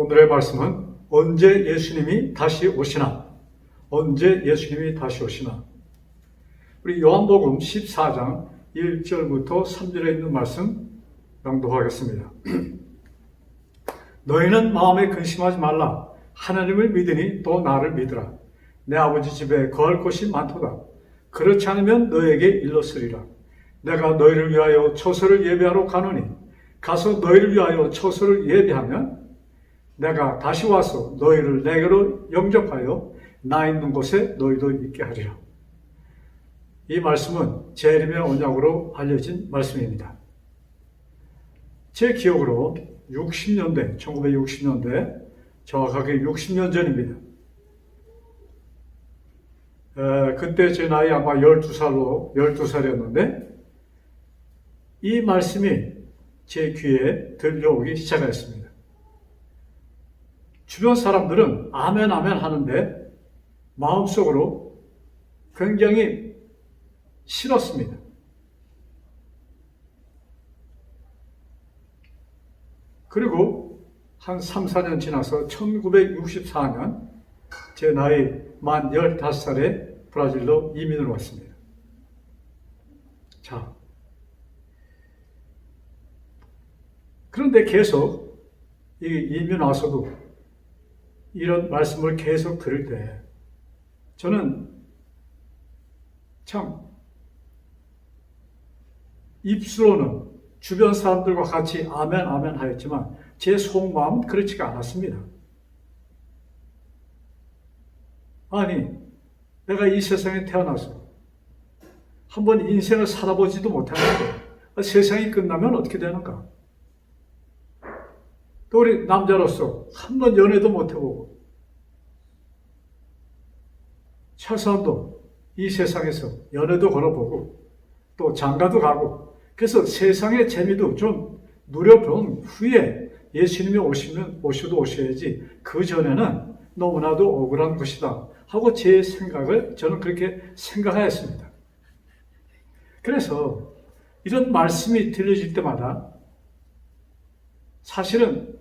오늘의 말씀은 언제 예수님이 다시 오시나? 언제 예수님이 다시 오시나? 우리 요한복음 14장 1절부터 3절에 있는 말씀 낭독하겠습니다. 너희는 마음에 근심하지 말라. 하나님을 믿으니 또 나를 믿으라. 내 아버지 집에 거할 곳이 많도다. 그렇지 않으면 너에게 일렀으리라. 내가 너희를 위하여 처소를 예배하러 가노니 가서 너희를 위하여 처소를 예배하면 내가 다시 와서 너희를 내게로 영접하여 나 있는 곳에 너희도 있게 하리라. 이 말씀은 재림의 언약으로 알려진 말씀입니다. 제 기억으로 60년대, 1960년대, 정확하게 60년 전입니다. 그때 제 나이 아마 12살이었는데 이 말씀이 제 귀에 들려오기 시작했습니다. 주변 사람들은 아멘 아멘 하는데 마음속으로 굉장히 싫었습니다. 그리고 한 3, 4년 지나서 1964년 제 나이 만 15살에 브라질로 이민을 왔습니다. 자, 그런데 계속 이민 와서도 이런 말씀을 계속 들을 때 저는 참 입술로는 주변 사람들과 같이 아멘 아멘 하였지만 제 속마음은 그렇지가 않았습니다. 아니, 내가 이 세상에 태어나서 한번 인생을 살아보지도 못하는데 세상이 끝나면 어떻게 되는가? 또 우리 남자로서 한번 연애도 못 해보고 최소한도 이 세상에서 연애도 걸어보고 또 장가도 가고 그래서 세상의 재미도 좀 누려본 후에 예수님이 오셔도 오셔야지 그 전에는 너무나도 억울한 것이다 하고 제 생각을 저는 그렇게 생각하였습니다. 그래서 이런 말씀이 들려질 때마다 사실은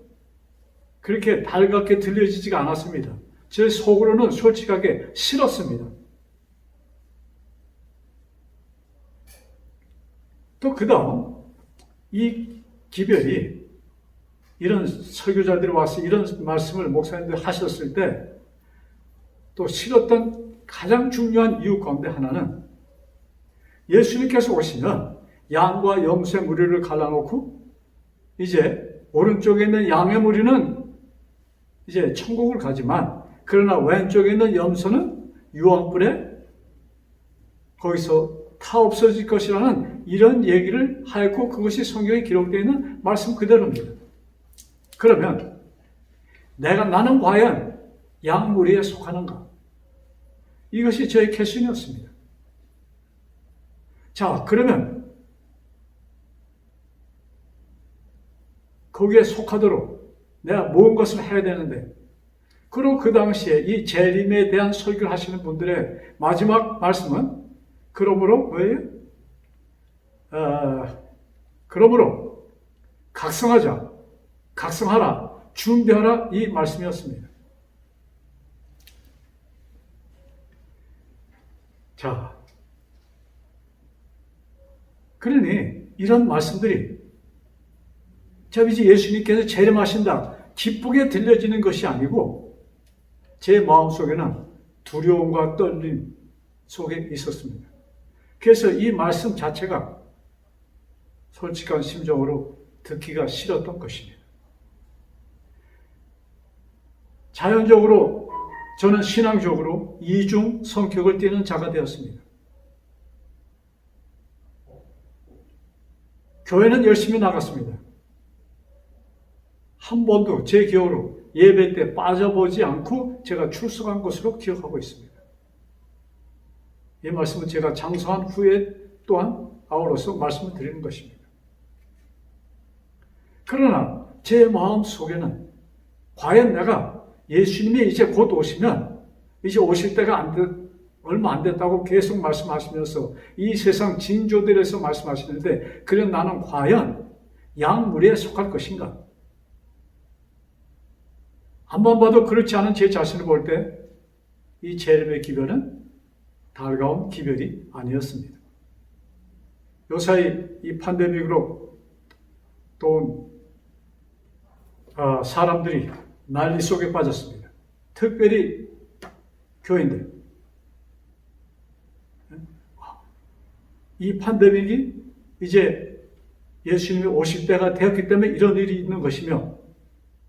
그렇게 달갑게 들려지지가 않았습니다. 제 속으로는 솔직하게 싫었습니다. 또 그 다음 이 기별이 이런 설교자들이 와서 이런 말씀을 목사님들 하셨을 때 또 싫었던 가장 중요한 이유 가운데 하나는 예수님께서 오시면 양과 염소의 무리를 갈라놓고 이제 오른쪽에 있는 양의 무리는 이제 천국을 가지만 그러나 왼쪽에 있는 염소는 유황불에 거기서 다 없어질 것이라는 이런 얘기를 하였고 그것이 성경에 기록되어 있는 말씀 그대로입니다. 그러면 나는 과연 양무리에 속하는가? 이것이 저의 캐션이었습니다. 자, 그러면 거기에 속하도록 내가 모든 것을 해야 되는데 그리고 그 당시에 이 재림에 대한 설교를 하시는 분들의 마지막 말씀은 그러므로 뭐예요? 그러므로 각성하라, 준비하라 이 말씀이었습니다. 자, 그러니 이런 말씀들이 이제 예수님께서 재림하신다 기쁘게 들려지는 것이 아니고 제 마음속에는 두려움과 떨림 속에 있었습니다. 그래서 이 말씀 자체가 솔직한 심정으로 듣기가 싫었던 것입니다. 자연적으로 저는 신앙적으로 이중 성격을 띠는 자가 되었습니다. 교회는 열심히 나갔습니다. 한 번도 제 기억으로 예배 때 빠져보지 않고 제가 출석한 것으로 기억하고 있습니다. 이 말씀은 제가 장성한 후에 또한 아울러서 말씀을 드리는 것입니다. 그러나 제 마음 속에는 과연 내가 예수님이 이제 곧 오시면 이제 오실 때가 얼마 안 됐다고 계속 말씀하시면서 이 세상 진조들에서 말씀하시는데 그럼 나는 과연 양무리에 속할 것인가? 한 번 봐도 그렇지 않은 제 자신을 볼 때 이 재림의 기별은 달가운 기별이 아니었습니다. 요사이 이 팬데믹으로 또 사람들이 난리 속에 빠졌습니다. 특별히 교인들. 이 팬데믹이 이제 예수님이 오실 때가 되었기 때문에 이런 일이 있는 것이며,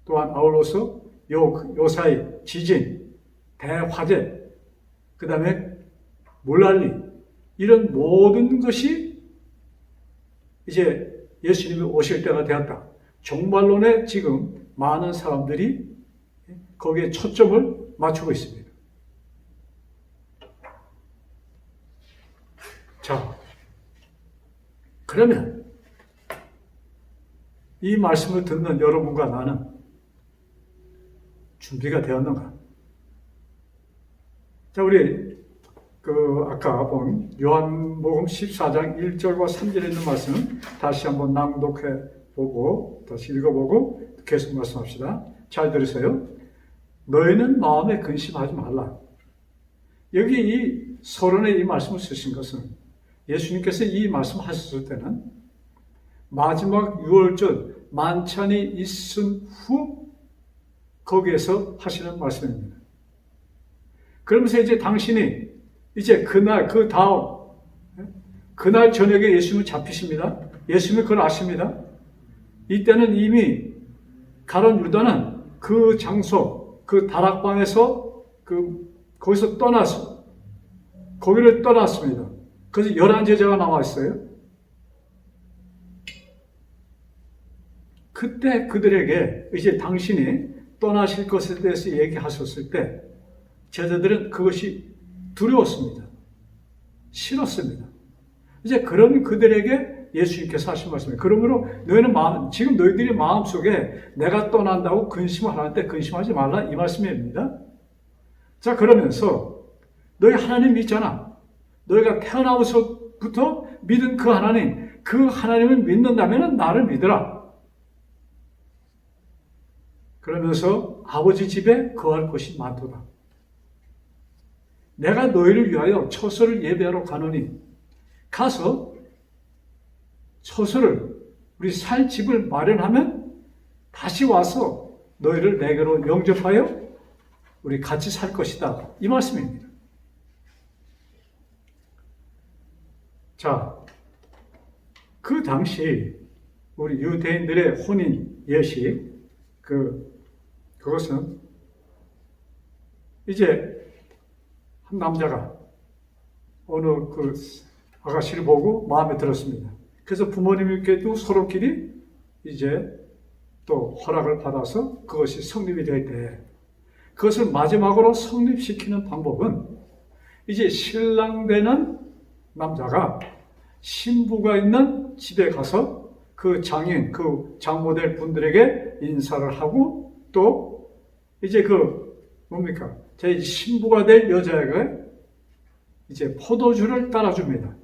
또한 아울러서 요사이 지진, 대화재, 그 다음에 물난리, 이런 모든 것이 이제 예수님이 오실 때가 되었다. 종말론에 지금 많은 사람들이 거기에 초점을 맞추고 있습니다. 자, 그러면 이 말씀을 듣는 여러분과 나는 준비가 되었는가? 자, 우리 아까 본 요한복음 14장 1절과 3절에 있는 말씀은 다시 한번 낭독해 보고 다시 읽어보고 계속 말씀합시다. 잘 들으세요. 너희는 마음에 근심하지 말라. 여기 이 서론에 이 말씀을 쓰신 것은 예수님께서 이 말씀하셨을 때는 마지막 유월절 만찬이 있은 후 거기에서 하시는 말씀입니다. 그러면서 이제 당신이 이제 그날 그 다음 그날 저녁에 예수님은 잡히십니다. 예수님은 그걸 아십니다. 이때는 이미 가룟 유다는 그 장소 그 다락방에서 거기서 떠났습니다. 거기를 떠났습니다. 그래서 11제자가 나와 있어요. 그때 그들에게 이제 당신이 떠나실 것에 대해서 얘기하셨을 때 제자들은 그것이 두려웠습니다. 싫었습니다. 이제 그런 그들에게 예수님께서 하신 말씀이에요. 그러므로 너희는 지금 너희들이 마음속에 내가 떠난다고 근심을 하는데 근심하지 말라 이 말씀입니다. 자, 그러면서 너희 하나님 믿잖아. 너희가 태어나서부터 믿은 그 하나님, 그 하나님을 믿는다면 나를 믿으라. 그러면서 아버지 집에 거할 곳이 많도다. 내가 너희를 위하여 처소를 예배하러 가노니 가서 처소를 우리 살 집을 마련하면 다시 와서 너희를 내게로 영접하여 우리 같이 살 것이다. 이 말씀입니다. 자, 그 당시 우리 유대인들의 혼인 예식 그것은 이제 한 남자가 어느 아가씨를 보고 마음에 들었습니다. 그래서 부모님께도 서로끼리 이제 또 허락을 받아서 그것이 성립이 될 때 그것을 마지막으로 성립시키는 방법은 이제 신랑 되는 남자가 신부가 있는 집에 가서 그 장인, 그 장모될 분들에게 인사를 하고 또 이제 제 신부가 될 여자에게 이제 포도주를 따라줍니다.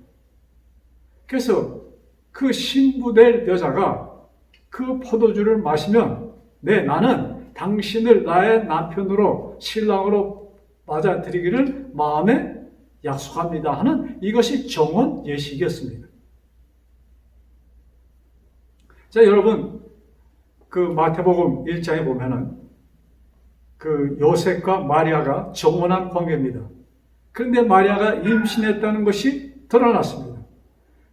그래서 그 신부 될 여자가 그 포도주를 마시면 나는 당신을 나의 남편으로 신랑으로 맞아들이기를 마음에 약속합니다 하는 이것이 정원 예식이었습니다. 자, 여러분 마태복음 1장에 보면은 요셉과 마리아가 정원한 관계입니다. 그런데 마리아가 임신했다는 것이 드러났습니다.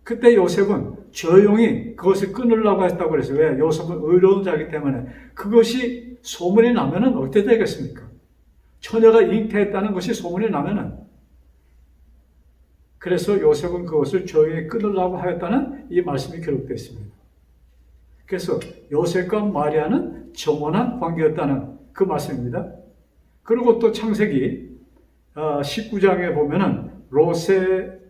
그때 요셉은 조용히 그것을 끊으려고 했다고 그랬어요. 왜? 요셉은 의로운 자이기 때문에. 그것이 소문이 나면은 어떻게 되겠습니까? 처녀가 잉태했다는 것이 소문이 나면은. 그래서 요셉은 그것을 조용히 끊으려고 하였다는 이 말씀이 기록되어 있습니다. 그래서 요셉과 마리아는 정원한 관계였다는 그 말씀입니다. 그리고 또 창세기 19장에 보면은 롯에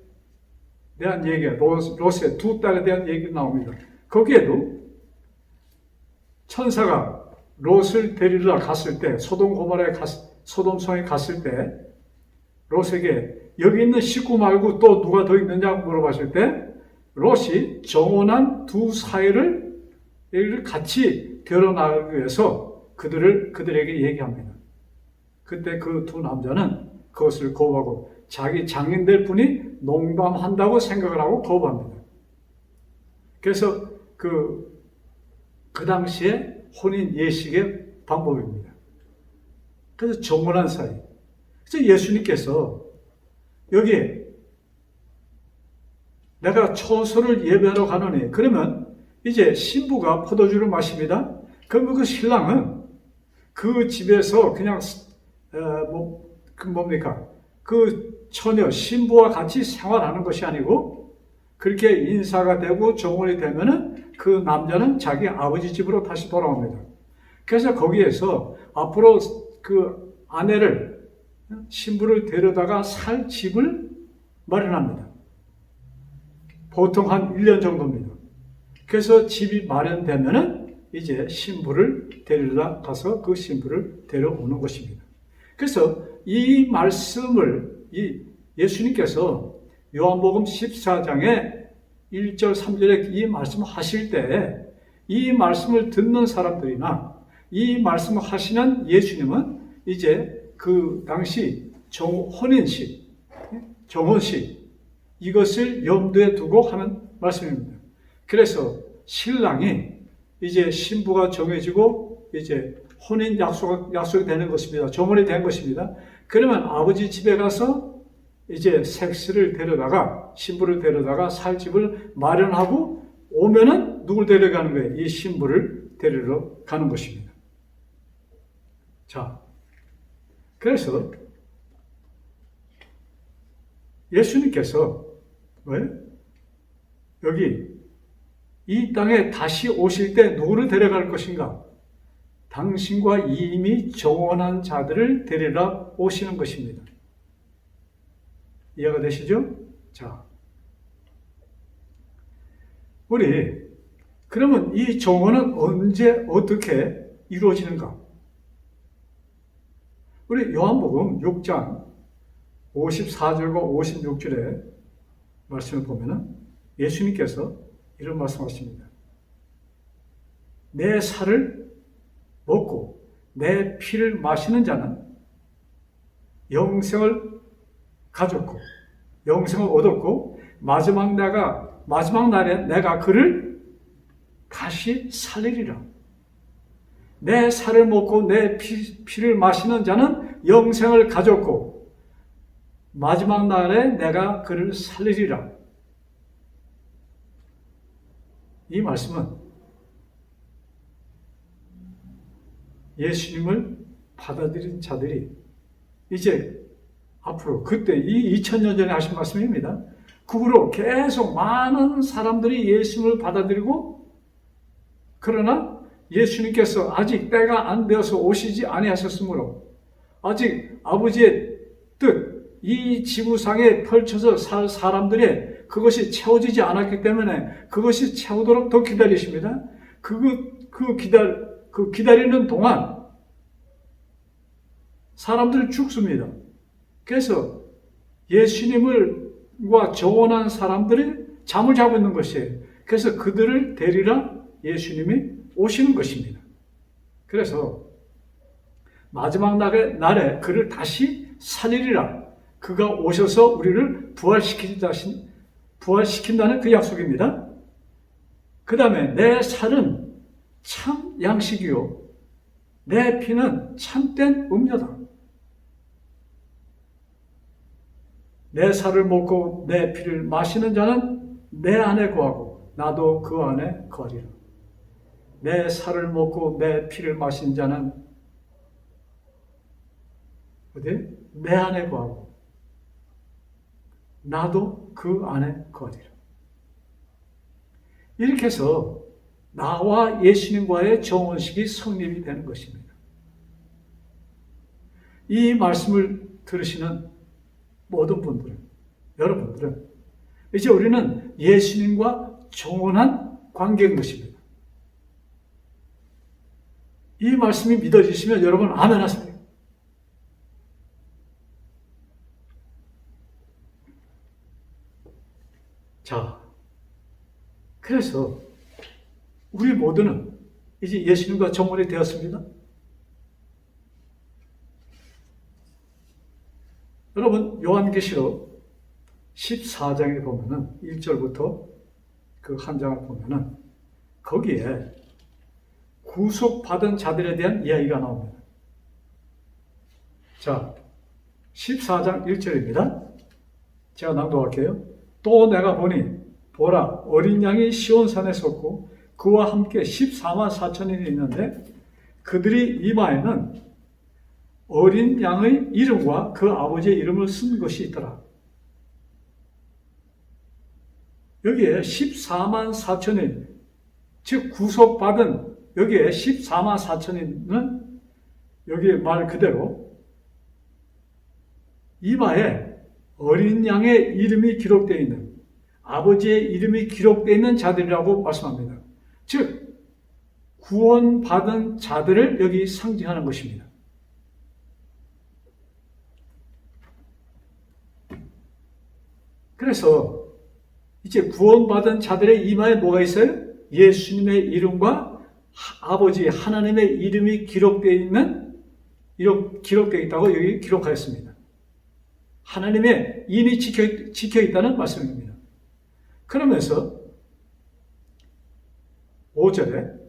대한 얘기가, 롯의 두 딸에 대한 얘기가 나옵니다. 거기에도 천사가 롯을 데리러 갔을 때, 소돔성에 갔을 때, 롯에게 여기 있는 식구 말고 또 누가 더 있느냐고 물어봤을 때, 롯이 정원한 두 사이를 같이 데려나가기 위해서 그들에게 얘기합니다. 그때 그 두 남자는 그것을 거부하고 자기 장인될 분이 농담한다고 생각을 하고 거부합니다. 그래서 그 당시에 혼인 예식의 방법입니다. 그래서 정혼한 사이. 그래서 예수님께서 여기에 내가 처소를 예배하러 가노니, 그러면 이제 신부가 포도주를 마십니다. 그러면 그 신랑은 그 집에서 그냥 그 처녀 신부와 같이 생활하는 것이 아니고, 그렇게 인사가 되고 정혼이 되면은 그 남자는 자기 아버지 집으로 다시 돌아옵니다. 그래서 거기에서 앞으로 그 아내를, 신부를 데려다가 살 집을 마련합니다. 보통 한 1년 정도입니다. 그래서 집이 마련되면은 이제 신부를 데리러 가서 그 신부를 데려오는 것입니다. 그래서 이 말씀을 예수님께서 요한복음 14장에 1절 3절에 이 말씀을 하실 때 이 말씀을 듣는 사람들이나 이 말씀을 하시는 예수님은 이제 그 당시 혼인식, 정혼식, 이것을 염두에 두고 하는 말씀입니다. 그래서 신랑이 이제 신부가 정해지고 이제 혼인 약속이 되는 것입니다. 정혼이 된 것입니다. 그러면 아버지 집에 가서 이제 섹스를 데려다가, 신부를 데려다가 살 집을 마련하고 오면은 누굴 데려가는 거예요? 이 신부를 데리러 가는 것입니다. 자, 그래서 예수님께서 여기 이 땅에 다시 오실 때 누구를 데려갈 것인가? 당신과 이미 정혼한 자들을 데리러 오시는 것입니다. 이해가 되시죠? 자, 그러면 이 정혼은 언제 어떻게 이루어지는가? 우리 요한복음 6장 54절과 56절의 말씀을 보면은 예수님께서 이런 말씀하십니다. 내 살을 먹고 내 피를 마시는 자는 영생을 가졌고 영생을 얻었고 마지막 날에 내가 그를 다시 살리리라. 내 살을 먹고 내 피를 마시는 자는 영생을 가졌고 마지막 날에 내가 그를 살리리라. 이 말씀은 예수님을 받아들인 자들이 이제 앞으로 그때 이 2000년 전에 하신 말씀입니다. 그 후로 계속 많은 사람들이 예수님을 받아들이고, 그러나 예수님께서 아직 때가 안 되어서 오시지 아니하셨으므로 아직 아버지의 뜻, 이 지구상에 펼쳐져 살 사람들의 그것이 채워지지 않았기 때문에 그것이 채우도록 더 기다리십니다. 기다리는 동안 사람들이 죽습니다. 그래서 예수님과 정혼한 사람들이 잠을 자고 있는 것이에요. 그래서 그들을 데리러 예수님이 오시는 것입니다. 그래서 마지막 날에 그를 다시 살리리라. 그가 오셔서 우리를 부활시킨다는 그 약속입니다. 그 다음에 내 살은 참 양식이요 내 피는 참된 음료다. 내 살을 먹고 내 피를 마시는 자는 내 안에 거하고 나도 그 안에 거하리라. 내 살을 먹고 내 피를 마신 자는 내 안에 거하고 나도 그 안에 거하리라. 이렇게 해서 나와 예수님과의 정혼식이 성립이 되는 것입니다. 이 말씀을 들으시는 모든 분들은, 여러분들은 이제 우리는 예수님과 정혼한 관계인 것입니다. 이 말씀이 믿어지시면 여러분 아멘 하십니까? 자, 그래서 우리 모두는 이제 예수님과 정혼이 되었습니다. 여러분 요한계시록 14장에 보면은 1절부터 그 한 장을 보면은 거기에 구속받은 자들에 대한 이야기가 나옵니다. 자, 14장 1절입니다. 제가 낭독할게요. 또 내가 보니 보라 어린 양이 시온산에 섰고 그와 함께 14만 4천인이 있는데 그들이 이마에는 어린 양의 이름과 그 아버지의 이름을 쓴 것이 있더라. 여기에 14만 4천인, 즉 구속받은 여기에 14만 4천인은 여기 말 그대로 이마에 어린 양의 이름이 기록되어 있는, 아버지의 이름이 기록되어 있는 자들이라고 말씀합니다. 즉 구원받은 자들을 여기 상징하는 것입니다. 그래서 이제 구원받은 자들의 이마에 뭐가 있어요? 예수님의 이름과 아버지 하나님의 이름이 기록되어 있는, 기록되어 있다고 여기 기록하였습니다. 하나님의 인이 지켜 있다는 말씀입니다. 그러면서 5절에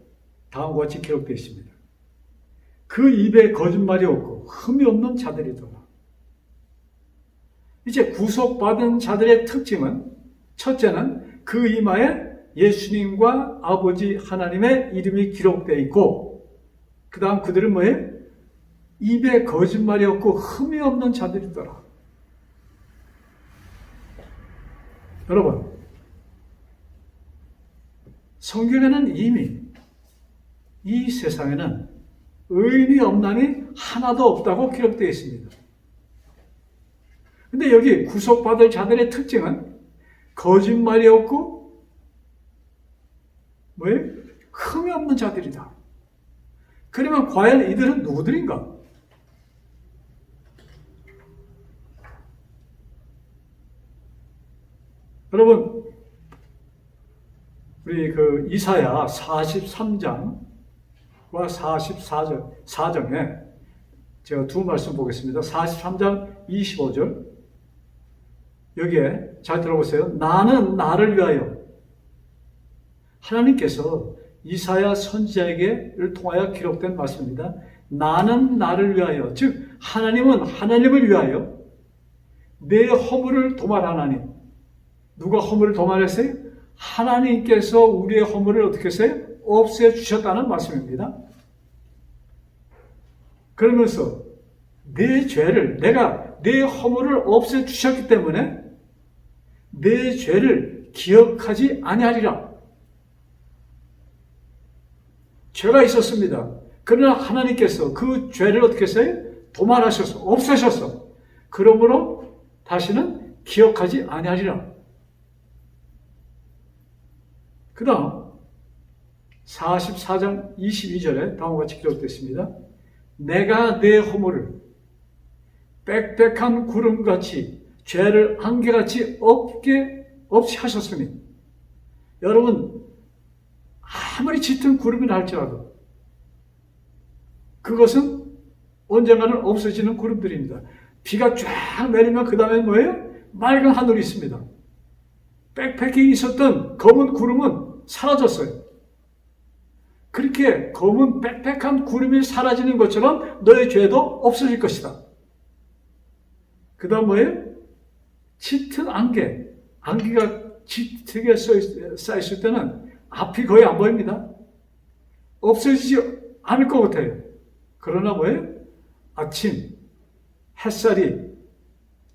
다음과 같이 기록되어 있습니다. 그 입에 거짓말이 없고 흠이 없는 자들이더라. 이제 구속받은 자들의 특징은 첫째는 그 이마에 예수님과 아버지 하나님의 이름이 기록되어 있고 그 다음 그들은 뭐예요? 입에 거짓말이 없고 흠이 없는 자들이더라. 여러분, 성경에는 이미 이 세상에는 의인이 없나니 하나도 없다고 기록되어 있습니다. 근데 여기 구속받을 자들의 특징은 거짓말이 없고 뭐예요? 흠이 없는 자들이다. 그러면 과연 이들은 누구들인가? 여러분, 우리 그 이사야 43장과 44장에 제가 두 말씀 보겠습니다. 43장 25절. 여기에 잘 들어보세요. 나는 나를 위하여. 하나님께서 이사야 선지자에게를 통하여 기록된 말씀입니다. 나는 나를 위하여. 즉 하나님은 하나님을 위하여 내 허물을 도말하나니. 누가 허물을 도말했어요? 하나님께서 우리의 허물을 어떻게 했어요? 없애주셨다는 말씀입니다. 그러면서 내 죄를, 내가 내 허물을 없애주셨기 때문에 내 죄를 기억하지 아니하리라. 죄가 있었습니다. 그러나 하나님께서 그 죄를 어떻게 했어요? 도말하셔서, 없애셨어. 그러므로 다시는 기억하지 아니하리라. 그 다음 44장 22절에 다음과 같이 기록되어 있습니다. 내가 내 허물을 빽빽한 구름같이 죄를 안개같이 없이 하셨으니 여러분 아무리 짙은 구름이라 할지라도 그것은 언젠가는 없어지는 구름들입니다. 비가 쫙 내리면 그 다음에 뭐예요? 맑은 하늘이 있습니다. 빽빽히 있었던 검은 구름은 사라졌어요. 그렇게 검은 빽빽한 구름이 사라지는 것처럼 너의 죄도 없어질 것이다. 그 다음 뭐예요? 짙은 안개가 짙게 쌓였을 때는 앞이 거의 안 보입니다. 없어지지 않을 것 같아요. 그러나 뭐예요? 아침 햇살이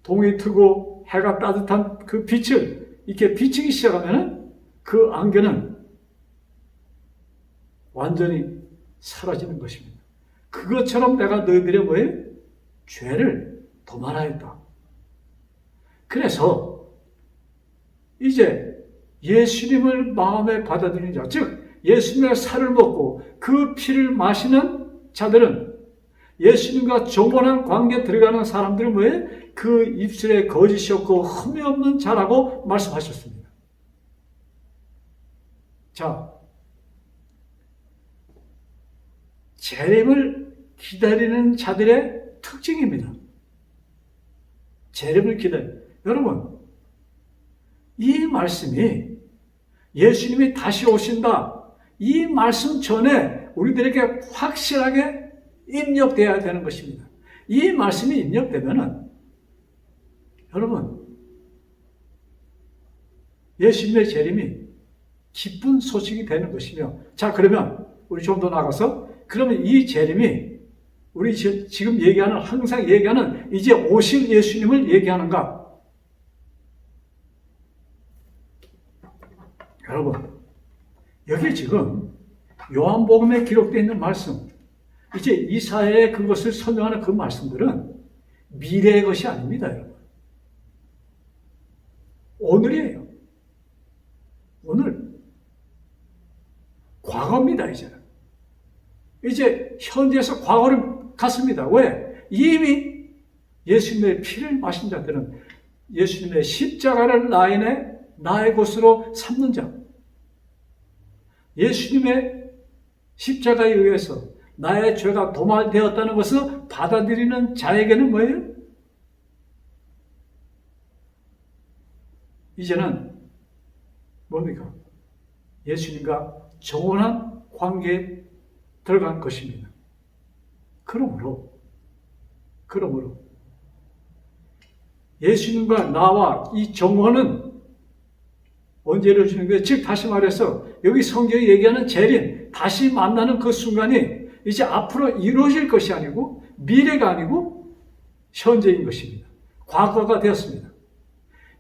동이 트고 해가 따뜻한 그 빛을 이렇게 비치기 시작하면 그 안개는 완전히 사라지는 것입니다. 그것처럼 내가 너희들의 뭐예요? 죄를 도말하였다. 그래서 이제 예수님을 마음에 받아들이는 자, 즉 예수님의 살을 먹고 그 피를 마시는 자들은 예수님과 정원한 관계에 들어가는 사람들은 뭐예요? 그 입술에 거짓이 없고 흠이 없는 자라고 말씀하셨습니다. 자, 재림을 기다리는 자들의 특징입니다. 재림을 기다려. 여러분, 이 말씀이 예수님이 다시 오신다. 이 말씀 전에 우리들에게 확실하게 입력되어야 되는 것입니다. 이 말씀이 입력되면은 여러분, 예수님의 재림이 기쁜 소식이 되는 것이며, 자, 그러면 우리 좀 더 나가서, 그러면 이 재림이 우리 지금 얘기하는, 항상 얘기하는 이제 오실 예수님을 얘기하는가? 여러분, 여기 지금 요한복음에 기록되어 있는 말씀, 이제 이사야의 그것을 설명하는 그 말씀들은 미래의 것이 아닙니다, 여러분. 오늘이에요. 오늘. 과거입니다, 이제 현재에서 과거를 갔습니다. 왜? 이미 예수님의 피를 마신 자들은 예수님의 십자가를 나의 곳으로 삼는 자, 예수님의 십자가에 의해서 나의 죄가 도말되었다는 것을 받아들이는 자에게는 뭐예요? 이제는 뭡니까? 예수님과 정원한 관계에 들어간 것입니다. 그러므로 예수님과 나와 이 정원은 언제 이루어지는 거예요? 즉 다시 말해서 여기 성경이 얘기하는 재림, 다시 만나는 그 순간이 이제 앞으로 이루어질 것이 아니고 미래가 아니고 현재인 것입니다. 과거가 되었습니다.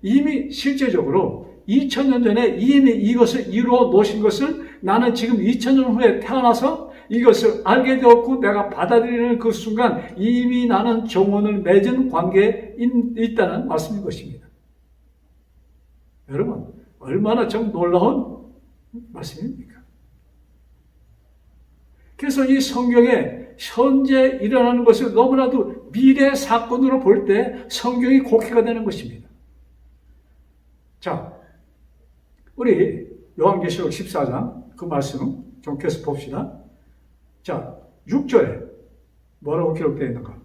이미 실제적으로 2000년 전에 이미 이것을 이루어 놓으신 것을 나는 지금 2000년 후에 태어나서 이것을 알게 되었고 내가 받아들이는 그 순간 이미 나는 정원을 맺은 관계에 있다는 말씀인 것입니다. 여러분, 얼마나 좀 놀라운 말씀입니까? 그래서 이 성경에 현재 일어나는 것을 너무나도 미래 사건으로 볼 때 성경이 곡해가 되는 것입니다. 자, 우리 요한계시록 14장 그 말씀 좀 계속 봅시다. 자, 6절에 뭐라고 기록되어 있는가?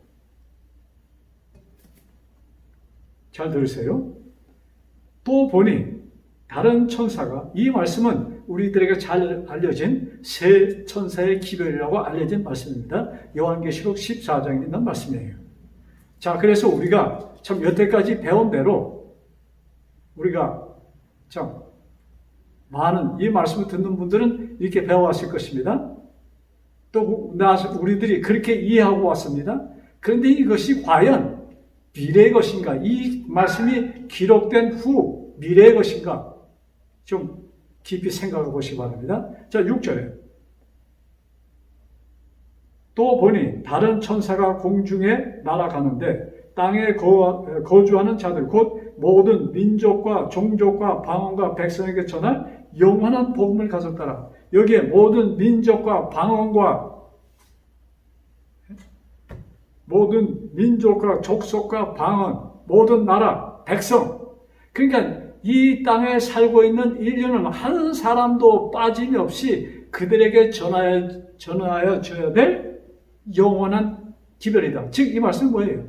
잘 들으세요. 또 보니 다른 천사가, 이 말씀은 우리들에게 잘 알려진 세 천사의 기별이라고 알려진 말씀입니다. 요한계시록 14장에 있는 말씀이에요. 자, 그래서 우리가 참 여태까지 배운 대로 우리가 참 많은 이 말씀을 듣는 분들은 이렇게 배워왔을 것입니다. 또 우리들이 그렇게 이해하고 왔습니다. 그런데 이것이 과연 미래의 것인가? 이 말씀이 기록된 후 미래의 것인가? 좀 깊이 생각해 보시기 바랍니다. 자, 6절에 또 보니 다른 천사가 공중에 날아가는데 땅에 거주하는 자들 곧 모든 민족과 종족과 방언과 백성에게 전할 영원한 복음을 가졌더라. 여기에 모든 민족과 방언과 모든 민족과 족속과 방언, 모든 나라, 백성. 그러니까 이 땅에 살고 있는 인류는 한 사람도 빠짐없이 그들에게 전하여 줘야 될 영원한 기별이다. 즉, 이 말씀은 뭐예요?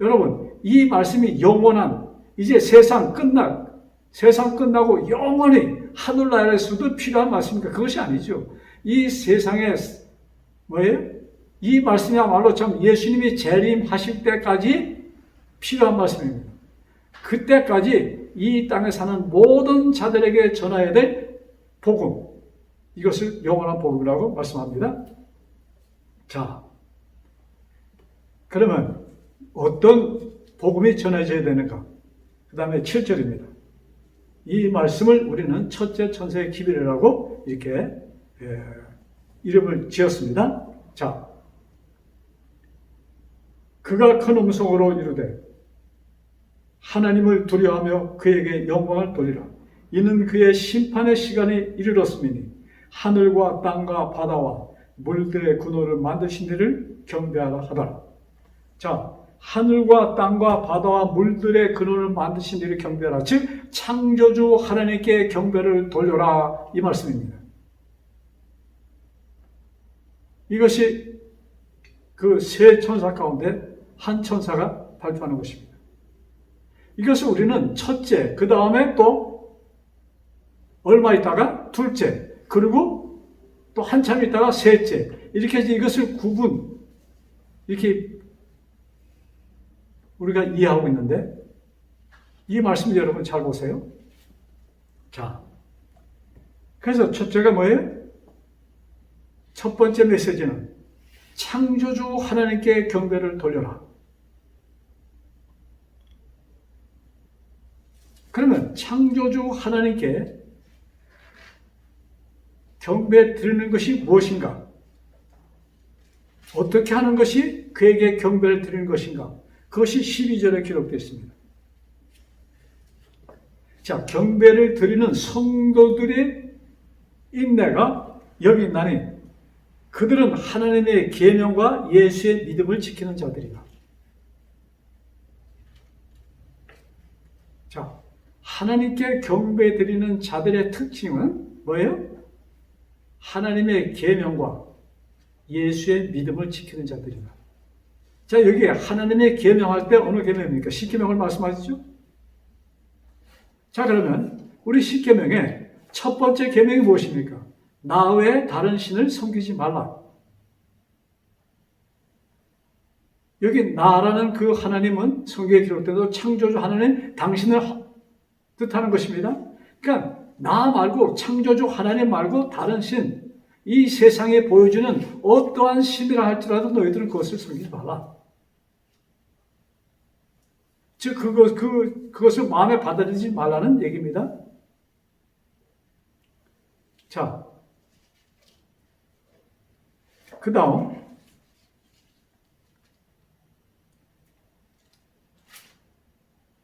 여러분, 이 말씀이 영원한, 이제 세상 끝나고 영원히 하늘나라에서도 필요한 말씀입니까? 그것이 아니죠. 이 세상에 뭐예요? 이 말씀이야말로 참 예수님이 재림하실 때까지 필요한 말씀입니다. 그때까지 이 땅에 사는 모든 자들에게 전해야 될 복음, 이것을 영원한 복음이라고 말씀합니다. 자, 그러면 어떤 복음이 전해져야 되는가? 그 다음에 7절입니다. 이 말씀을 우리는 첫째 천사의 기별이라고 이렇게 이름을 지었습니다. 자, 그가 큰 음성으로 이르되 하나님을 두려워하며 그에게 영광을 돌리라. 이는 그의 심판의 시간이 이르렀음이니 하늘과 땅과 바다와 물들의 근원을 만드신 이를 경배하라 하더라. 자, 하늘과 땅과 바다와 물들의 근원을 만드신 이를 경배하라. 즉 창조주 하나님께 경배를 돌려라, 이 말씀입니다. 이것이 그 세 천사 가운데 한 천사가 발표하는 것입니다. 이것을 우리는 첫째, 그 다음에 또 얼마 있다가 둘째, 그리고 또 한참 있다가 셋째, 이렇게 해서 이것을 이렇게 우리가 이해하고 있는데, 이 말씀 여러분 잘 보세요. 자, 그래서 첫째가 뭐예요? 첫 번째 메시지는 창조주 하나님께 경배를 돌려라. 그러면 창조주 하나님께 경배 드리는 것이 무엇인가? 어떻게 하는 것이 그에게 경배를 드리는 것인가? 그것이 12절에 기록되어 있습니다. 자, 경배를 드리는 성도들의 인내가 여기 있나니 그들은 하나님의 계명과 예수의 믿음을 지키는 자들이다. 자, 하나님께 경배 드리는 자들의 특징은 뭐예요? 하나님의 계명과 예수의 믿음을 지키는 자들이다. 자, 여기에 하나님의 계명할 때 어느 계명입니까? 십계명을 말씀하시죠? 자, 그러면 우리 십계명의 첫 번째 계명이 무엇입니까? 나 외에 다른 신을 섬기지 말라. 여기 나라는 그 하나님은 성경에 기록되도 창조주 하나님 당신을 뜻하는 것입니다. 그러니까 나 말고 창조주 하나님 말고 다른 신, 이 세상에 보여주는 어떠한 신이라 할지라도 너희들은 그것을 섬기지 말라. 즉 그것을 마음에 받아들이지 말라는 얘기입니다. 자, 그 다음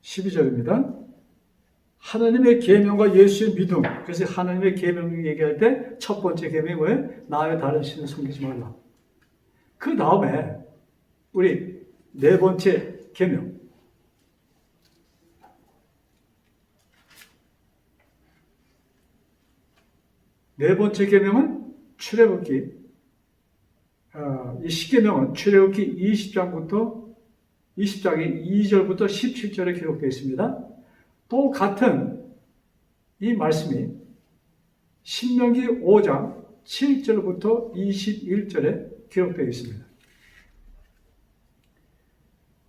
12절입니다. 하나님의 계명과 예수의 믿음. 그래서 하나님의 계명 얘기할 때 첫 번째 계명이 뭐예요? 나의 다른 신을 섬기지 말라. 그 다음에 우리 네 번째 계명. 네 번째 계명은 출애굽기. 이 십계명은 출애굽기 20장이 2절부터 17절에 기록되어 있습니다. 또 같은 이 말씀이 신명기 5장 7절부터 21절에 기록되어 있습니다.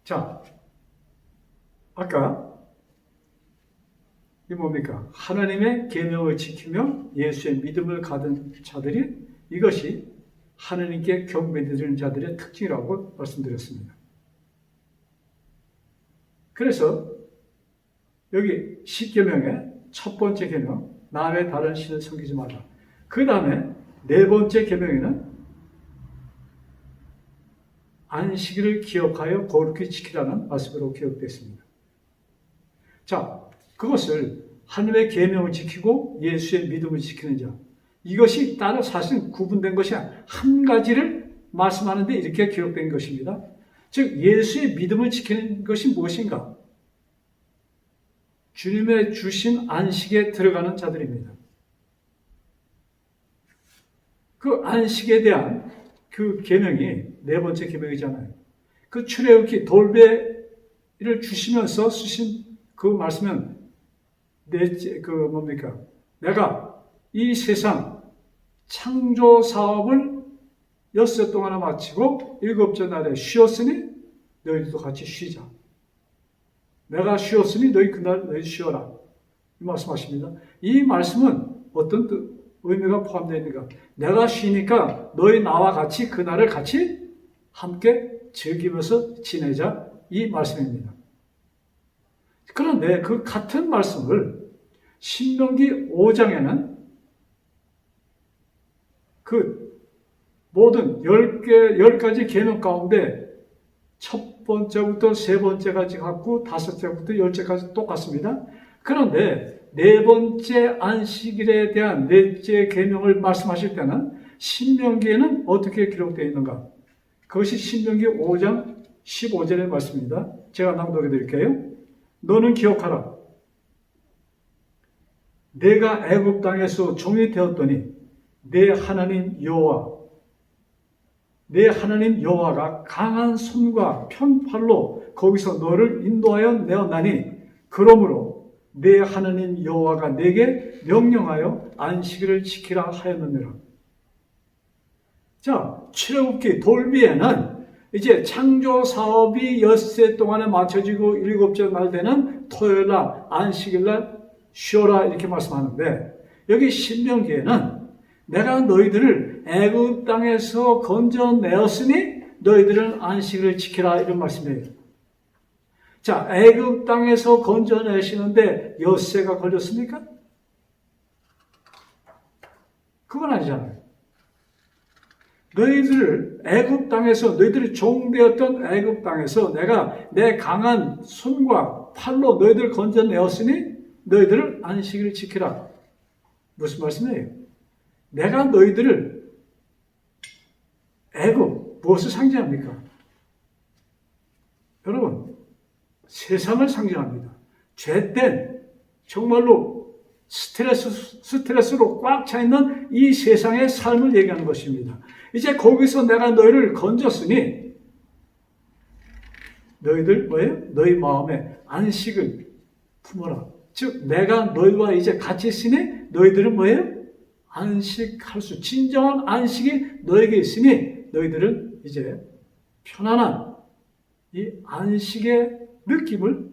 자, 아까 이 뭡니까? 하나님의 계명을 지키며 예수의 믿음을 가진 자들이 이것이 하나님께 경배드리는 자들의 특징이라고 말씀드렸습니다. 그래서 여기 십계명의 첫 번째 계명, 나 외 다른 신을 섬기지 말라. 그 다음에 네 번째 계명에는 안식일을 기억하여 거룩히 지키라는 말씀으로 기록되어 있습니다. 자, 그것을 하나님의 계명을 지키고 예수의 믿음을 지키는 자, 이것이 따로 사실 구분된 것이 한 가지를 말씀하는데 이렇게 기록된 것입니다. 즉 예수의 믿음을 지키는 것이 무엇인가? 주님의 주신 안식에 들어가는 자들입니다. 그 안식에 대한 그 계명이 네 번째 계명이잖아요. 그 출애굽기 돌배를 주시면서 쓰신 그 말씀은 뭡니까? 내가 이 세상 창조 사업을 6세 동안 마치고 7째 날에 쉬었으니 너희들도 같이 쉬자. 내가 쉬었으니 너희 쉬어라. 이 말씀하십니다. 이 말씀은 어떤 의미가 포함되어 있는가? 내가 쉬니까 너희 나와 같이 그날을 같이 함께 즐기면서 지내자. 이 말씀입니다. 그런데 그 같은 말씀을 신명기 5장에는 그 모든 10가지 계명 가운데 첫 번째부터 세 번째까지 같고 다섯째부터 10째까지 똑같습니다. 그런데 네 번째 안식일에 대한 넷째 계명을 말씀하실 때는 신명기에는 어떻게 기록되어 있는가? 그것이 신명기 5장 15절의 말씀입니다. 제가 낭독해 드릴게요. 너는 기억하라. 내가 애굽 땅에서 종이 되었더니 내 하나님 여호와 내 하나님 여호와가 강한 손과 편팔로 거기서 너를 인도하여 내었나니 그러므로 내 하나님 여호와가 내게 명령하여 안식일을 지키라 하였느니라. 자, 출애굽기 돌비에는 이제 창조 사업이 엿새 동안에 맞춰지고 일곱째 날 되는 토요일날 안식일날 쉬어라 이렇게 말씀하는데, 여기 신명기에는 내가 너희들을 애굽 땅에서 건져내었으니 너희들은 안식일을 지키라 이런 말씀이에요. 자, 애굽 땅에서 건져내시는데 엿새가 걸렸습니까? 그건 아니잖아요. 너희들을 애굽 땅에서, 너희들이 종되었던 애굽 땅에서 내가 내 강한 손과 팔로 너희들을 건져내었으니 너희들을 안식일을 지키라. 무슨 말씀이에요? 내가 너희들을 애굽, 무엇을 상징합니까? 여러분, 세상을 상징합니다. 죄된, 정말로 스트레스로 꽉 차 있는 이 세상의 삶을 얘기하는 것입니다. 이제 거기서 내가 너희를 건졌으니 너희들 뭐예요? 너희 마음에 안식을 품어라. 즉 내가 너희와 이제 같이 있으니 너희들은 뭐예요? 안식할 수, 진정한 안식이 너에게 있으니 너희들은 이제 편안한 이 안식의 느낌을,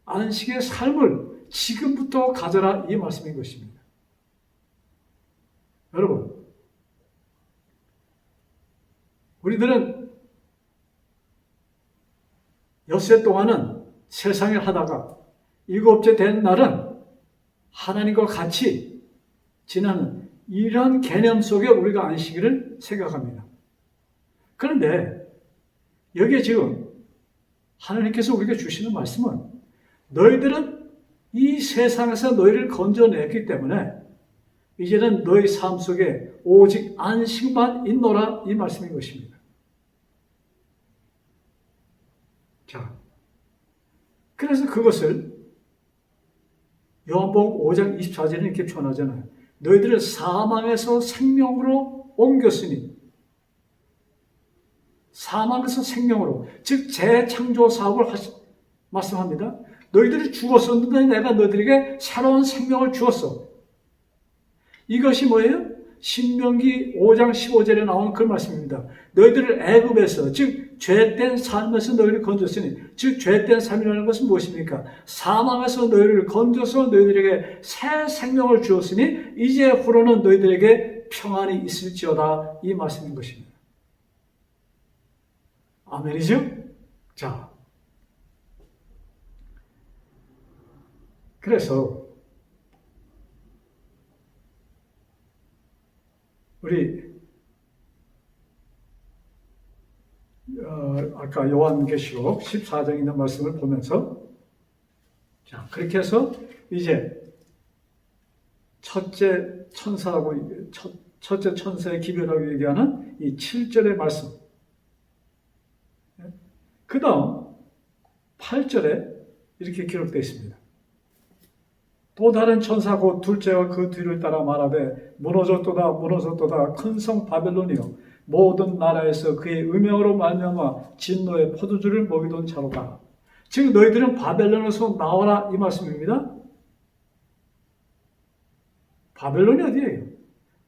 안식의 삶을 지금부터 가져라 이 말씀인 것입니다. 여러분, 우리들은 엿새 동안은 세상을 하다가 일곱째 된 날은 하나님과 같이 지나는 이런 개념 속에 우리가 안식일을 생각합니다. 그런데 여기에 지금 하나님께서 우리에게 주시는 말씀은 너희들은 이 세상에서 너희를 건져냈기 때문에 이제는 너희 삶 속에 오직 안식만 있노라 이 말씀인 것입니다. 자, 그래서 그것을 요한복음 5장 24절에 이렇게 표현하잖아요. 너희들을 사망에서 생명으로 옮겼으니, 사망에서 생명으로, 즉 재창조 사업을 말씀합니다. 너희들이 죽었었는데 내가 너희들에게 새로운 생명을 주었어. 이것이 뭐예요? 신명기 5장 15절에 나온 그 말씀입니다. 너희들을 애굽에서, 즉 죄된 삶에서 너희를 건졌으니, 즉 죄된 삶이라는 것은 무엇입니까? 사망에서 너희를 건져서 너희들에게 새 생명을 주었으니 이제 후로는 너희들에게 평안이 있을지어다 이 말씀인 것입니다. 아멘이죠? 자, 그래서 우리 아까 요한계시록 14장에 있는 말씀을 보면서, 자, 그렇게 해서 이제 첫째 천사하고 첫째 천사의 기별하고 얘기하는 이 7절의 말씀, 그 다음 8절에 이렇게 기록되어 있습니다. 또 다른 천사 곧 둘째와 그 뒤를 따라 말하되 무너졌도다 무너졌도다 큰 성 바벨론이여 모든 나라에서 그의 음행으로 말미암아 진노의 포도주를 먹이던 자로다. 즉 너희들은 바벨론에서 나와라 이 말씀입니다. 바벨론이 어디예요?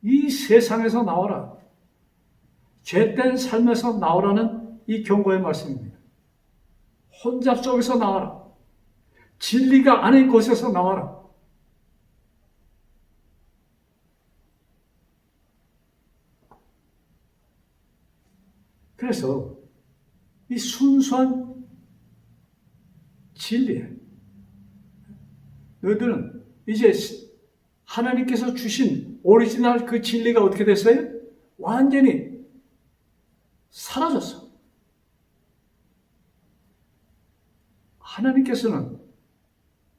이 세상에서 나와라. 죄된 삶에서 나오라는 이 경고의 말씀입니다. 혼잡 속에서 나와라. 진리가 아닌 곳에서 나와라. 그래서 이 순수한 진리에 너희들은 이제 하나님께서 주신 오리지널 그 진리가 어떻게 됐어요? 완전히 사라졌어. 하나님께서는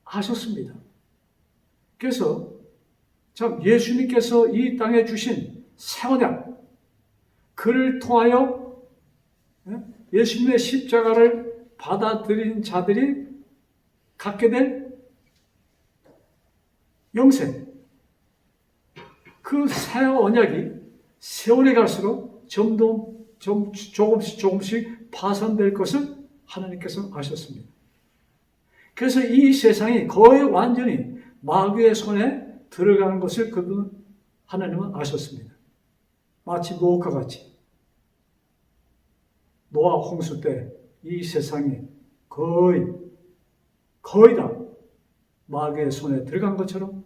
아셨습니다. 그래서 참 예수님께서 이 땅에 주신 새 언약, 그를 통하여 예수님의 십자가를 받아들인 자들이 갖게 될 영생, 그 새 언약이 세월이 갈수록 점점 조금씩 파손될 것을 하나님께서 아셨습니다. 그래서 이 세상이 거의 완전히 마귀의 손에 들어가는 것을 하나님은 아셨습니다. 마치 노아와 같이. 노아 홍수 때 이 세상이 거의 다 마귀의 손에 들어간 것처럼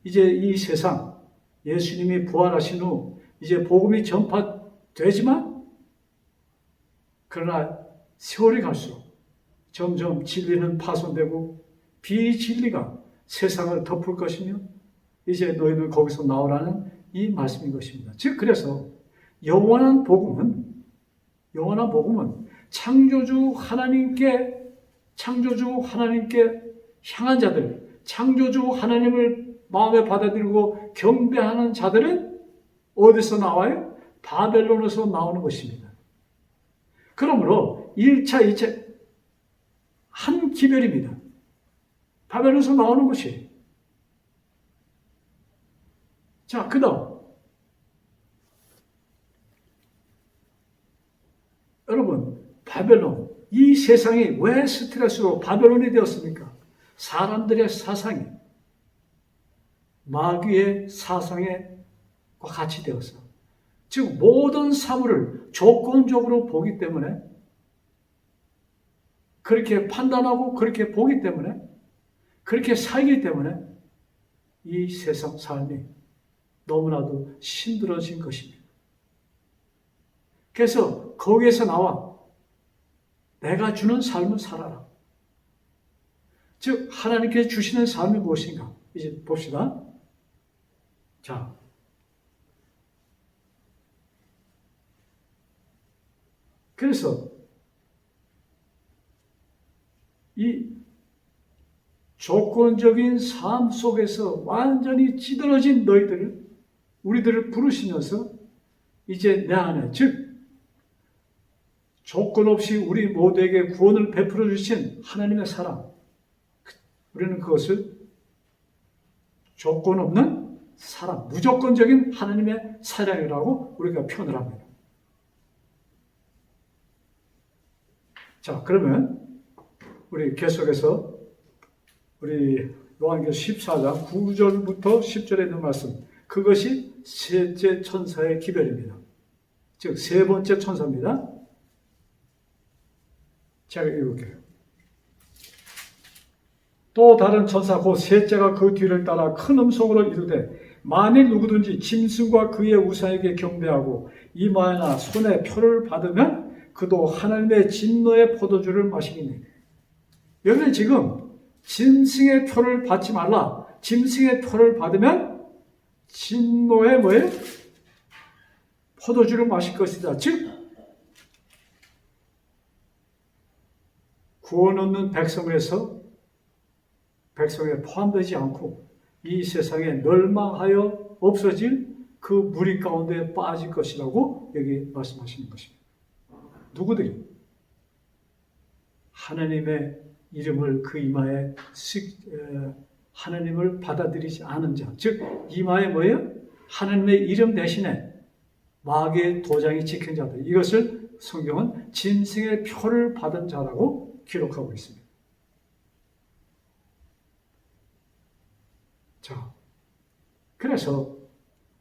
이제 이 세상 예수님이 부활하신 후 이제 복음이 전파되지만 그러나 세월이 갈수록 점점 진리는 파손되고 비진리가 세상을 덮을 것이며 이제 너희는 거기서 나오라는 이 말씀인 것입니다. 즉 그래서 영원한 복음은 창조주 하나님께 향한 자들, 창조주 하나님을 마음에 받아들이고 경배하는 자들은 어디서 나와요? 바벨론에서 나오는 것입니다. 그러므로 1차, 2차 한 기별입니다. 바벨론에서 나오는 것이. 자, 그 다음 여러분, 바벨론, 이 세상이 왜 스트레스로 바벨론이 되었습니까? 사람들의 사상이 마귀의 사상과 같이 되어서, 즉 모든 사물을 조건적으로 보기 때문에, 그렇게 판단하고 그렇게 보기 때문에, 그렇게 살기 때문에 이 세상 삶이 너무나도 힘들어진 것입니다. 그래서 거기에서 나와 내가 주는 삶을 살아라. 즉 하나님께서 주시는 삶이 무엇인가? 이제 봅시다. 자, 그래서 이 조건적인 삶 속에서 완전히 찌들어진 우리들을 부르시면서 이제 내 안에, 즉 조건 없이 우리 모두에게 구원을 베풀어 주신 하나님의 사랑, 우리는 그것을 조건 없는 사랑, 무조건적인 하나님의 사랑이라고 우리가 표현을 합니다. 자, 그러면 우리 계속해서 우리 요한계시록 14장 9절부터 10절에 있는 말씀, 그것이 셋째 천사의 기별입니다. 즉 세 번째 천사입니다. 제가 읽을게요. 또 다른 천사 곧 셋째가 그 뒤를 따라 큰 음성으로 이르되 만일 누구든지 짐승과 그의 우상에게 경배하고 이마에나 손에 표를 받으면 그도 하나님의 진노의 포도주를 마시리니. 여기는 지금 짐승의 표를 받지 말라. 짐승의 표를 받으면 진노의 뭐예요? 포도주를 마실 것이다. 즉 구원 얻는 백성에 포함되지 않고 이 세상에 멸망하여 없어질 그 무리 가운데 빠질 것이라고 여기 말씀하시는 것입니다. 누구들이 하나님의 이름을 그 이마에 하나님을 받아들이지 않은 자, 즉 이마에 뭐예요? 하나님의 이름 대신에 마귀의 도장이 찍힌 자들, 이것을 성경은 짐승의 표를 받은 자라고 기록하고 있습니다. 자, 그래서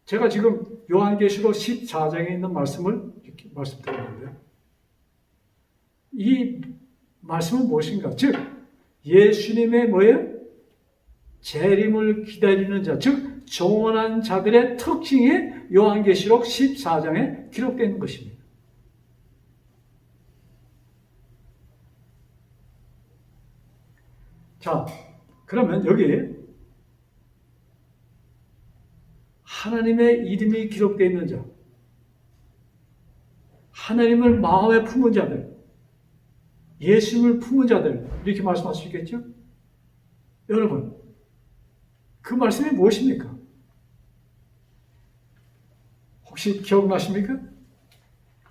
제가 지금 요한계시록 14장에 있는 말씀을 이렇게 말씀드렸는데요. 이 말씀은 무엇인가? 즉 예수님의 뭐예요? 재림을 기다리는 자, 즉 정원한 자들의 특징이 요한계시록 14장에 기록되어 있는 것입니다. 자, 그러면 여기 하나님의 이름이 기록되어 있는 자, 하나님을 마음에 품은 자들, 예수님을 품은 자들, 이렇게 말씀할 수 있겠죠? 여러분, 그 말씀이 무엇입니까? 혹시 기억나십니까?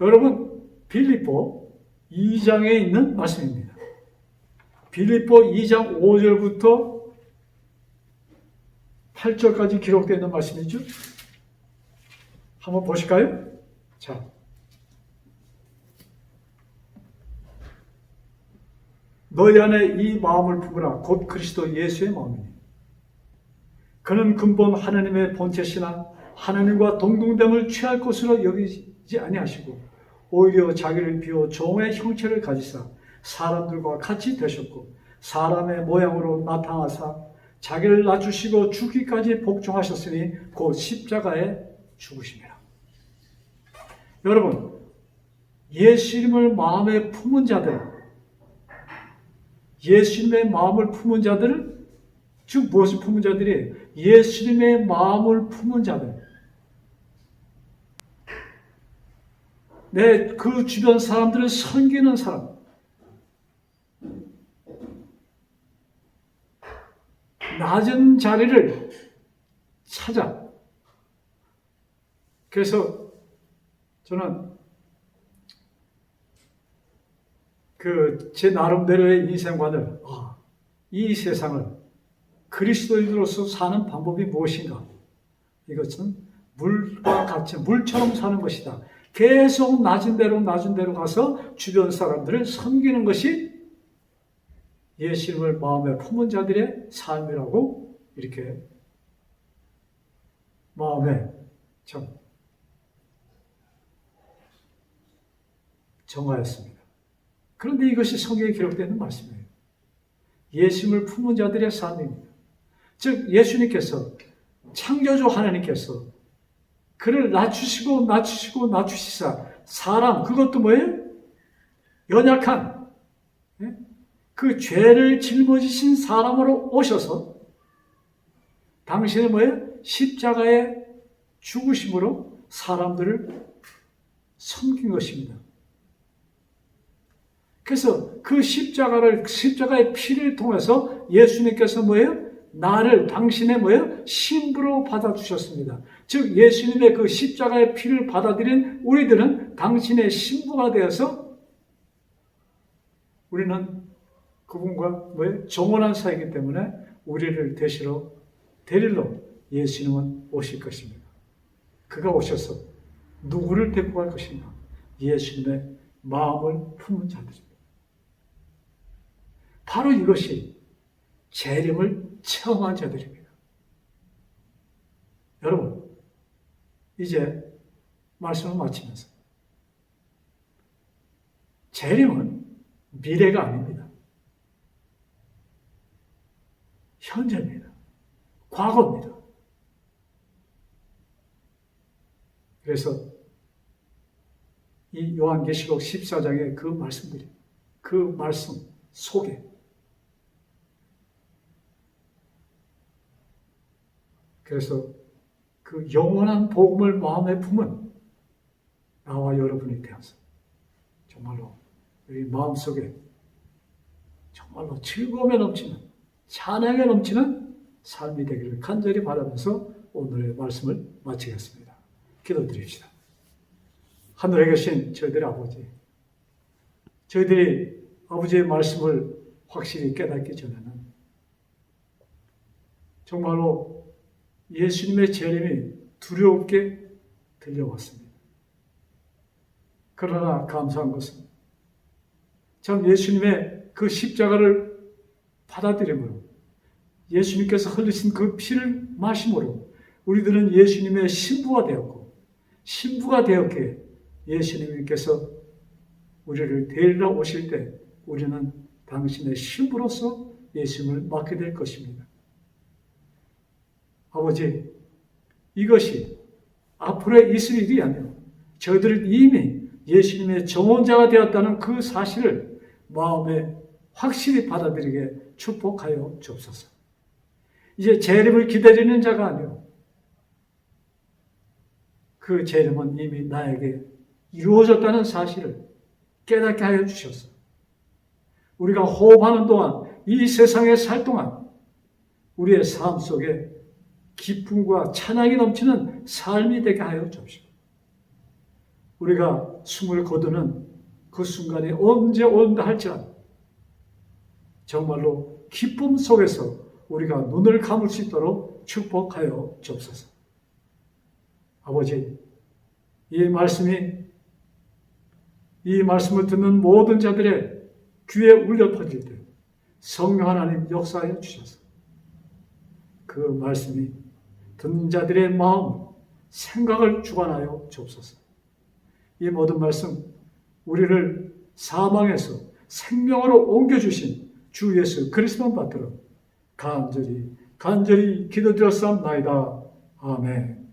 여러분, 빌립보 2장에 있는 말씀입니다. 빌립보 2장 5절부터 8절까지 기록되어 있는 말씀이죠. 한번 보실까요? 자, 너희 안에 이 마음을 품으라. 곧 그리스도 예수의 마음이니. 그는 근본 하나님의 본체시나 하나님과 동등됨을 취할 것으로 여기지 아니하시고 오히려 자기를 비워 종의 형체를 가지사 사람들과 같이 되셨고 사람의 모양으로 나타나사 자기를 낮추시고 죽기까지 복종하셨으니 곧 십자가에 죽으심이라. 여러분, 예수님을 마음에 품은 자들, 예수님의 마음을 품은 자들은 즉 무엇을 품은 자들이 예수님의 마음을 품은 자들. 그 주변 사람들을 섬기는 사람. 낮은 자리를 찾아. 그래서 저는 제 나름대로의 인생관을, 이 세상을 그리스도인으로서 사는 방법이 무엇인가? 이것은 물과 같이 물처럼 사는 것이다. 계속 낮은 데로 가서 주변 사람들을 섬기는 것이 예수님을 마음에 품은 자들의 삶이라고 이렇게 마음에 정하였습니다. 그런데 이것이 성경에 기록되는 말씀이에요. 예수님을 품은 자들의 삶입니다. 즉 예수님께서 창조주 하나님께서 그를 낮추시사 사람, 그것도 뭐예요? 연약한 그 죄를 짊어지신 사람으로 오셔서 당신의 뭐예요? 십자가에 죽으심으로 사람들을 섬긴 것입니다. 그래서 그 십자가의 피를 통해서 예수님께서 뭐예요? 나를 당신의 뭐예요? 신부로 받아주셨습니다. 즉 예수님의 그 십자가의 피를 받아들인 우리들은 당신의 신부가 되어서 우리는 그분과 뭐예요? 정원한 사이기 때문에 우리를 데리러 예수님은 오실 것입니다. 그가 오셔서 누구를 데리고 갈 것인가? 예수님의 마음을 품은 자들입니다. 바로 이것이 재림을 체험한 자들입니다. 여러분, 이제 말씀을 마치면서 재림은 미래가 아닙니다. 현재입니다. 과거입니다. 그래서 이 요한계시록 14장의 그 말씀들이 그 말씀 속에 그래서 그 영원한 복음을 마음에 품은 나와 여러분이 되어서 정말로 우리 마음속에 정말로 즐거움에 넘치는 찬양에 넘치는 삶이 되기를 간절히 바라면서 오늘의 말씀을 마치겠습니다. 기도드립시다. 하늘에 계신 저희들의 아버지, 저희들이 아버지의 말씀을 확실히 깨닫기 전에는 정말로 예수님의 재림이 두렵게 들려왔습니다. 그러나 감사한 것은 참 예수님의 그 십자가를 받아들임으로 예수님께서 흘리신 그 피를 마심으로 우리들은 예수님의 신부가 되었고 신부가 되었기에 예수님께서 우리를 데리러 오실 때 우리는 당신의 신부로서 예수님을 맡게 될 것입니다. 아버지, 이것이 앞으로 있을 일이 아니라 저희들은 이미 예수님의 정혼자가 되었다는 그 사실을 마음에 확실히 받아들이게 축복하여 주옵소서. 이제 재림을 기다리는 자가 아니요 그 재림은 이미 나에게 이루어졌다는 사실을 깨닫게 하여 주셔서 우리가 호흡하는 동안 이 세상에 살 동안 우리의 삶 속에 기쁨과 찬양이 넘치는 삶이 되게 하여 주옵시고 우리가 숨을 거두는 그 순간이 언제 온다 할지라도 정말로 기쁨 속에서 우리가 눈을 감을 수 있도록 축복하여 주옵소서. 아버지, 이 말씀을 듣는 모든 자들의 귀에 울려 퍼질 때 성령 하나님 역사해 주셔서 그 말씀이 듣는 자들의 마음, 생각을 주관하여 주옵소서. 이 모든 말씀 우리를 사망에서 생명으로 옮겨주신 주 예수 그리스도만 받들어 간절히 기도드렸사옵나이다. 아멘.